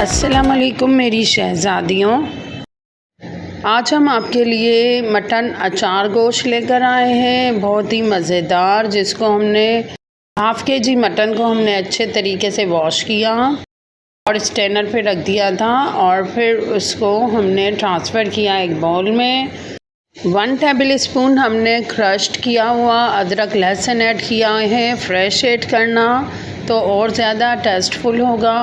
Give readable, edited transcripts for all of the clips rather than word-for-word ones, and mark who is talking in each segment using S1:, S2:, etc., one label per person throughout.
S1: अस्सलामुअलैकुम मेरी शहज़ादियों। आज हम आपके लिए मटन अचार गोश्त लेकर आए हैं, बहुत ही मज़ेदार, जिसको हमने हाफ़ केजी मटन को हमने अच्छे तरीके से वॉश किया और स्ट्रेनर पे रख दिया था और फिर उसको हमने ट्रांसफ़र किया एक बाउल में। 1 टेबल स्पून हमने क्रश्ड किया हुआ अदरक लहसुन ऐड किया है। फ्रेश ऐड करना तो और ज़्यादा टेस्टफुल होगा।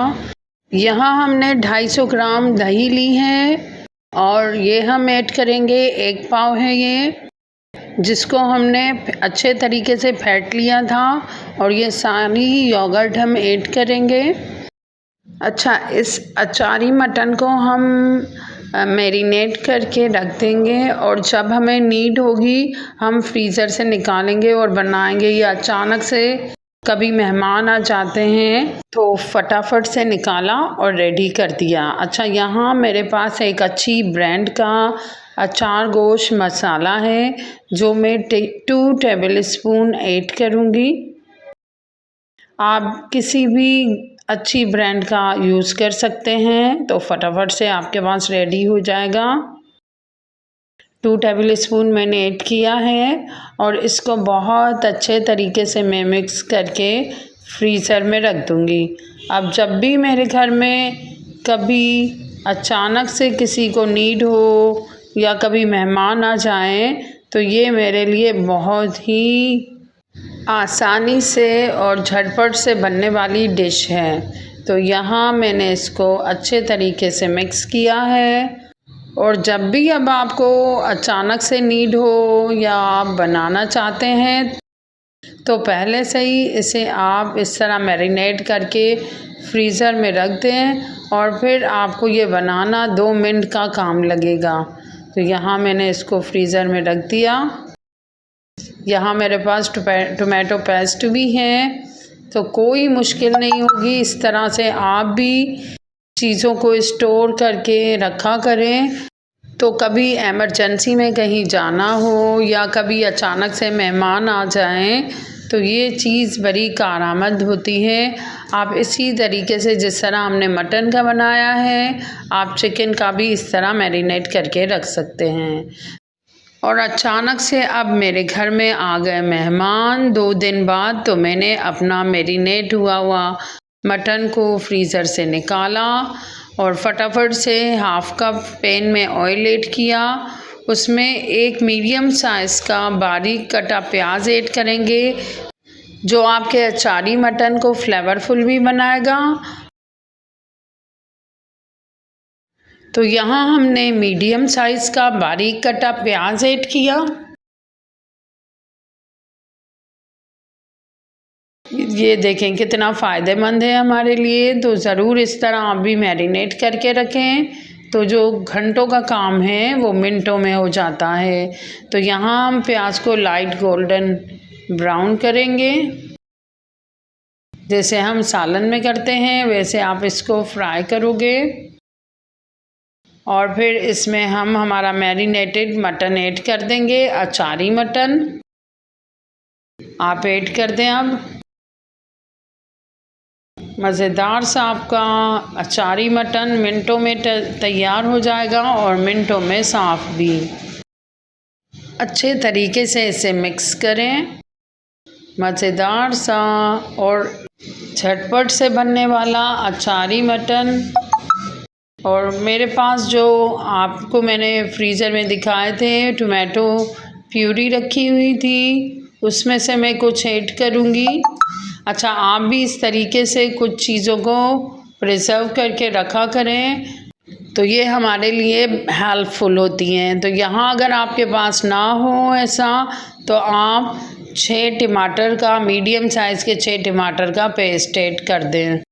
S1: यहाँ हमने 250 ग्राम दही ली है और ये हम ऐड करेंगे, 1 पाव है ये, जिसको हमने अच्छे तरीके से फेंट लिया था और ये सारी योगर्ट हम ऐड करेंगे। अच्छा, इस अचारी मटन को हम मैरिनेट करके रख देंगे और जब हमें नीड होगी हम फ्रीज़र से निकालेंगे और बनाएंगे। ये अचानक से कभी मेहमान आ जाते हैं तो फटाफट से निकाला और रेडी कर दिया। अच्छा, यहाँ मेरे पास एक अच्छी ब्रांड का अचार गोश्त मसाला है जो मैं 2 टेबल स्पून ऐड करूँगी। आप किसी भी अच्छी ब्रांड का यूज़ कर सकते हैं तो फटाफट से आपके पास रेडी हो जाएगा। 2 टेबल स्पून मैंने ऐड किया है और इसको बहुत अच्छे तरीके से मैं मिक्स करके फ्रीज़र में रख दूँगी। अब जब भी मेरे घर में कभी अचानक से किसी को नीड हो या कभी मेहमान आ जाएं तो ये मेरे लिए बहुत ही आसानी से और झटपट से बनने वाली डिश है। तो यहाँ मैंने इसको अच्छे तरीके से मिक्स किया है और जब भी अब आपको अचानक से नीड हो या आप बनाना चाहते हैं तो पहले से ही इसे आप इस तरह मैरिनेट करके फ्रीज़र में रख दें और फिर आपको ये बनाना 2 मिनट का काम लगेगा। तो यहाँ मैंने इसको फ्रीज़र में रख दिया। यहाँ मेरे पास टोमेटो पेस्ट भी है तो कोई मुश्किल नहीं होगी। इस तरह से आप भी चीज़ों को स्टोर करके रखा करें तो कभी इमरजेंसी में कहीं जाना हो या कभी अचानक से मेहमान आ जाएं तो ये चीज़ बड़ी कारआमद होती है। आप इसी तरीके से जिस तरह हमने मटन का बनाया है आप चिकन का भी इस तरह मैरिनेट करके रख सकते हैं। और अचानक से अब मेरे घर में आ गए मेहमान 2 दिन बाद, तो मैंने अपना मैरिनेट हुआ मटन को फ्रीज़र से निकाला और फटाफट से हाफ़ कप पैन में ऑयल ऐड किया। उसमें एक मीडियम साइज़ का बारीक कटा प्याज ऐड करेंगे जो आपके अचारी मटन को फ्लेवरफुल भी बनाएगा। तो यहाँ हमने मीडियम साइज़ का बारीक कटा प्याज ऐड किया। ये देखें कितना फ़ायदेमंद है हमारे लिए। तो ज़रूर इस तरह आप भी मैरिनेट करके रखें तो जो घंटों का काम है वो मिनटों में हो जाता है। तो यहाँ हम प्याज को लाइट गोल्डन ब्राउन करेंगे, जैसे हम सालन में करते हैं वैसे आप इसको फ्राई करोगे। और फिर इसमें हम हमारा मैरिनेटेड मटन ऐड कर देंगे। अचारी मटन आप ऐड कर दें। अब मज़ेदार सा आपका अचारी मटन मिनटों में तैयार हो जाएगा और मिनटों में साफ़ भी। अच्छे तरीके से इसे मिक्स करें। मज़ेदार सा और झटपट से बनने वाला अचारी मटन। और मेरे पास जो आपको मैंने फ्रीज़र में दिखाए थे टोमेटो प्यूरी रखी हुई थी उसमें से मैं कुछ ऐड करूँगी। अच्छा, आप भी इस तरीके से कुछ चीज़ों को प्रिजर्व करके रखा करें तो ये हमारे लिए हेल्पफुल होती हैं। तो यहाँ अगर आपके पास ना हो ऐसा तो आप 6 टमाटर का, मीडियम साइज़ के 6 टमाटर का पेस्ट ऐड कर दें।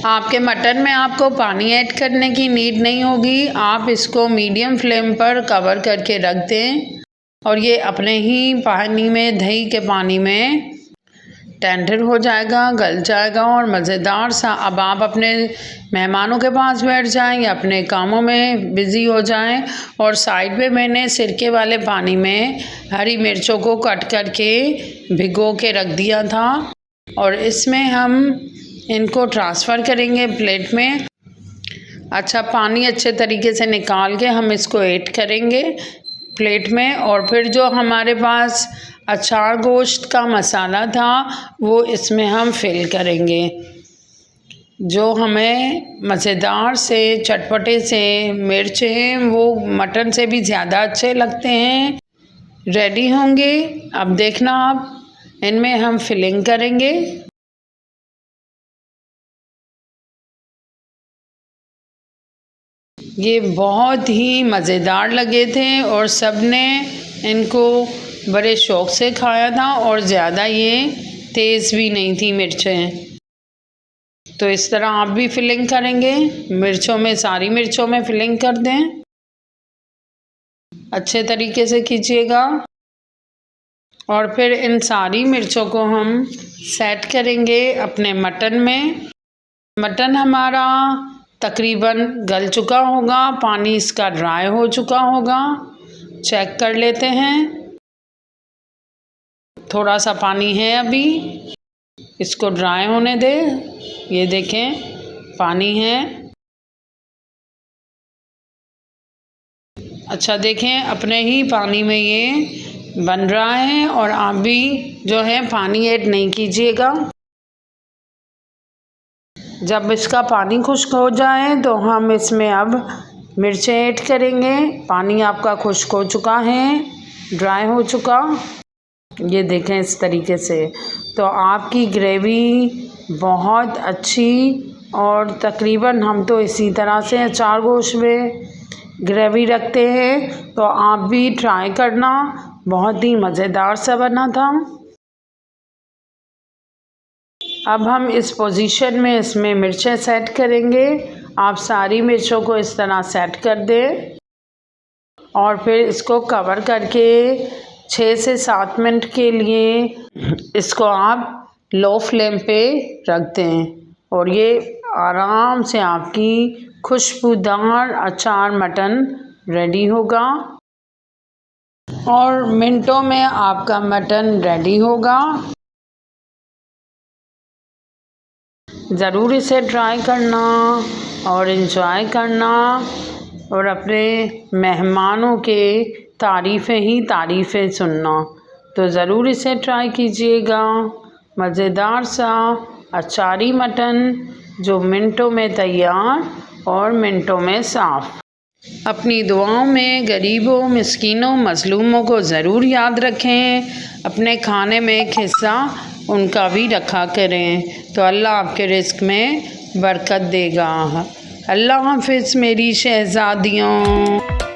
S1: आपके मटन में आपको पानी ऐड करने की नीड नहीं होगी। आप इसको मीडियम फ्लेम पर कवर करके रख दें और ये अपने ही पानी में, दही के पानी में टेंडर हो जाएगा, गल जाएगा और मज़ेदार सा। अब आप अपने मेहमानों के पास बैठ जाएं या अपने कामों में बिज़ी हो जाएं। और साइड में मैंने सिरके वाले पानी में हरी मिर्चों को कट करके भिगो के रख दिया था और इसमें हम इनको ट्रांसफ़र करेंगे प्लेट में। अच्छा, पानी अच्छे तरीके से निकाल के हम इसको ऐड करेंगे प्लेट में। और फिर जो हमारे पास अचार गोश्त का मसाला था वो इसमें हम फिल करेंगे। जो हमें मज़ेदार से चटपटे से मिर्च हैं वो मटन से भी ज़्यादा अच्छे लगते हैं, रेडी होंगे। अब देखना आप, इनमें हम फिलिंग करेंगे। ये बहुत ही मज़ेदार लगे थे और सब ने इनको बड़े शौक़ से खाया था और ज़्यादा ये तेज़ भी नहीं थी मिर्चें। तो इस तरह आप भी फिलिंग करेंगे, मिर्चों में, सारी मिर्चों में फिलिंग कर दें, अच्छे तरीके से कीजिएगा। और फिर इन सारी मिर्चों को हम सेट करेंगे अपने मटन में। मटन हमारा तकरीबन गल चुका होगा, पानी इसका ड्राई हो चुका होगा। चेक कर लेते हैं, थोड़ा सा पानी है अभी, इसको ड्राई होने दे। ये देखें, पानी है। अच्छा, देखें अपने ही पानी में ये बन रहा है। और आप भी जो है पानी ऐड नहीं कीजिएगा। जब इसका पानी खुश्क हो जाए तो हम इसमें अब मिर्चें ऐड करेंगे। पानी आपका खुश्क हो चुका है, ड्राई हो चुका, ये देखें इस तरीके से। तो आपकी ग्रेवी बहुत अच्छी, और तकरीबन हम तो इसी तरह से अचार गोश्त में ग्रेवी रखते हैं, तो आप भी ट्राई करना, बहुत ही मज़ेदार सा बना था। अब हम इस पोजीशन में इसमें मिर्चें सेट करेंगे। आप सारी मिर्चों को इस तरह सेट कर दें और फिर इसको कवर करके 6 से 7 मिनट के लिए इसको आप लो फ्लेम पे रख दें। और ये आराम से आपकी खुशबूदार अचार मटन रेडी होगा और मिनटों में आपका मटन रेडी होगा। ज़रूर इसे ट्राई करना और इन्जॉय करना, और अपने मेहमानों के तारीफ़ें ही तारीफ़ें सुनना। तो ज़रूर इसे ट्राई कीजिएगा। मज़ेदार सा अचारी मटन जो मिनटों में तैयार और मिनटों में साफ़। अपनी दुआओं में गरीबों, मिस्कीनों, मज़लूमों को ज़रूर याद रखें। अपने खाने में एक हिस्सा उनका भी रखा करें, तो अल्लाह आपके रिज़्क़ में बरकत देगा। अल्लाह हाफ़िज़ मेरी शहज़ादियों।